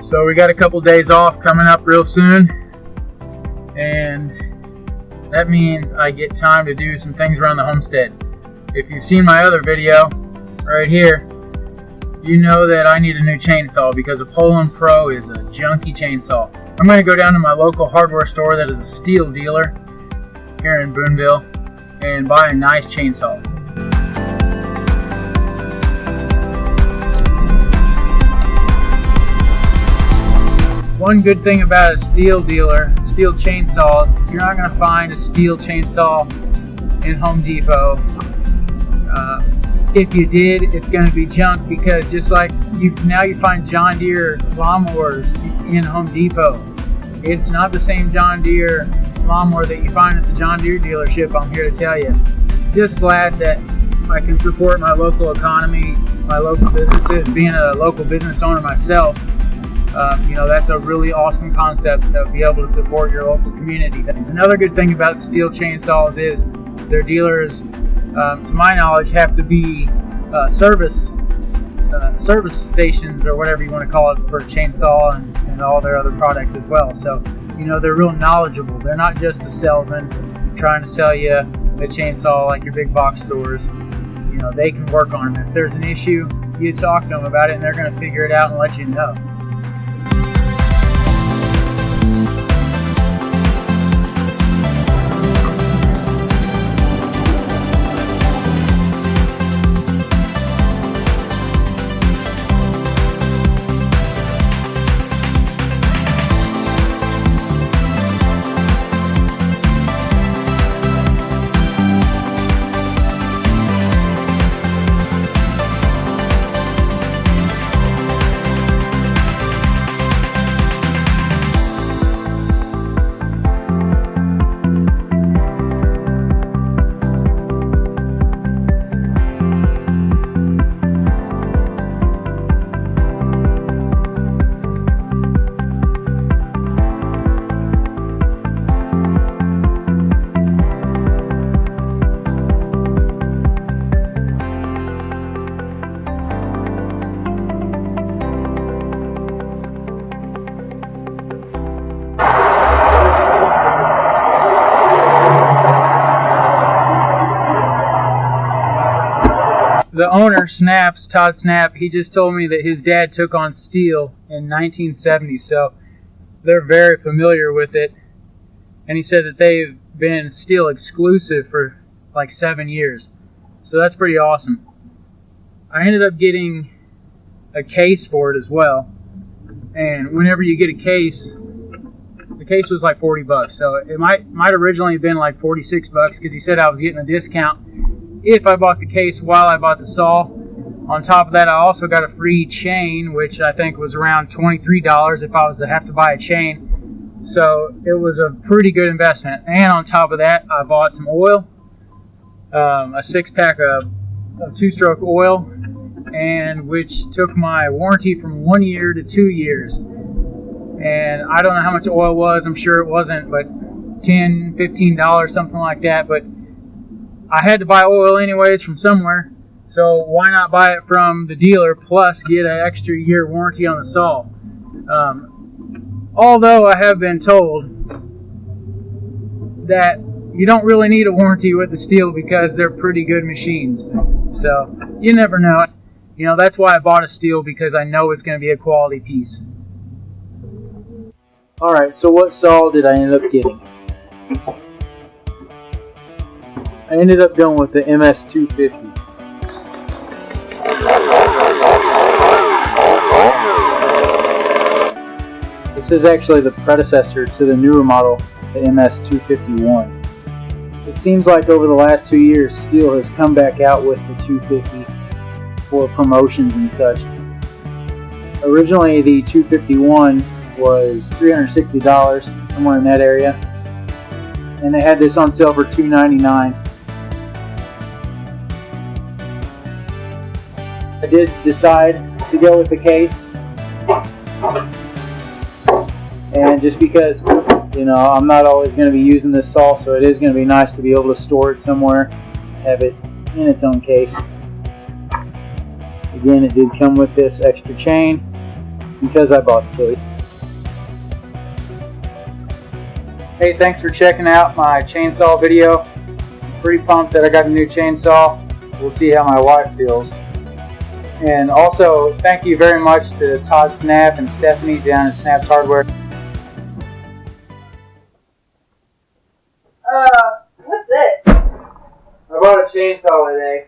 So we got a couple days off coming up real soon, and that means I get time to do some things around the homestead. If you've seen my other video right here, you know that I need a new chainsaw because a Poulan Pro is a junky chainsaw. I'm going to go down to my local hardware store that is a Stihl dealer here in Boonville and buy a nice chainsaw. One good thing about a Stihl dealer, Stihl chainsaws, you're not going to find a Stihl chainsaw in Home Depot. If you did, it's going to be junk because just like now you find John Deere lawnmowers in Home Depot. It's not the same John Deere lawnmower that you find at the John Deere dealership, I'm here to tell you. Just glad that I can support my local economy, my local businesses, being a local business owner myself. You know, that's a really awesome concept to be able to support your local community. Another good thing about Stihl chainsaws is their dealers, to my knowledge, have to be service stations or whatever you want to call it for chainsaw and all their other products as well. So, you know, they're real knowledgeable. They're not just a salesman trying to sell you a chainsaw like your big box stores. You know, they can work on it. If there's an issue, you talk to them about it and they're going to figure it out and let you know. The owner, Todd Snap, he just told me that his dad took on Stihl in 1970, so they're very familiar with it. And he said that they've been Stihl exclusive for like 7 years. So that's pretty awesome. I ended up getting a case for it as well. And whenever you get a case, the case was like $40. So it might originally have been like $46 because he said I was getting a discount if I bought the case while I bought the saw. On top of that, I also got a free chain, which I think was around $23 if I was to have to buy a chain. So it was a pretty good investment. And on top of that, I bought some oil, a 6-pack of 2-stroke oil, and which took my warranty from 1 year to 2 years. And I don't know how much oil was. I'm sure it wasn't, but $10, $15, something like that. But I had to buy oil anyways from somewhere, so why not buy it from the dealer plus get an extra year warranty on the saw? Although I have been told that you don't really need a warranty with the Stihl because they're pretty good machines. So you never know. You know, that's why I bought a Stihl, because I know it's going to be a quality piece. Alright, so what saw did I end up getting? I ended up going with the MS250. This is actually the predecessor to the newer model, the MS251. It seems like over the last 2 years, Stihl has come back out with the 250 for promotions and such. Originally, the 251 was $360, somewhere in that area. and they had this on sale for $2.99. I did decide to go with the case, and just because, you know, I'm not always going to be using this saw, so it is going to be nice to be able to store it somewhere, have it in its own case. Again, it did come with this extra chain because I bought the case. Hey, thanks for checking out my chainsaw video. I'm pretty pumped that I got a new chainsaw. We'll see how my wife feels. And also, thank you very much to Todd Snap and Stephanie down at Snap's Hardware. What's this? I bought a chainsaw today.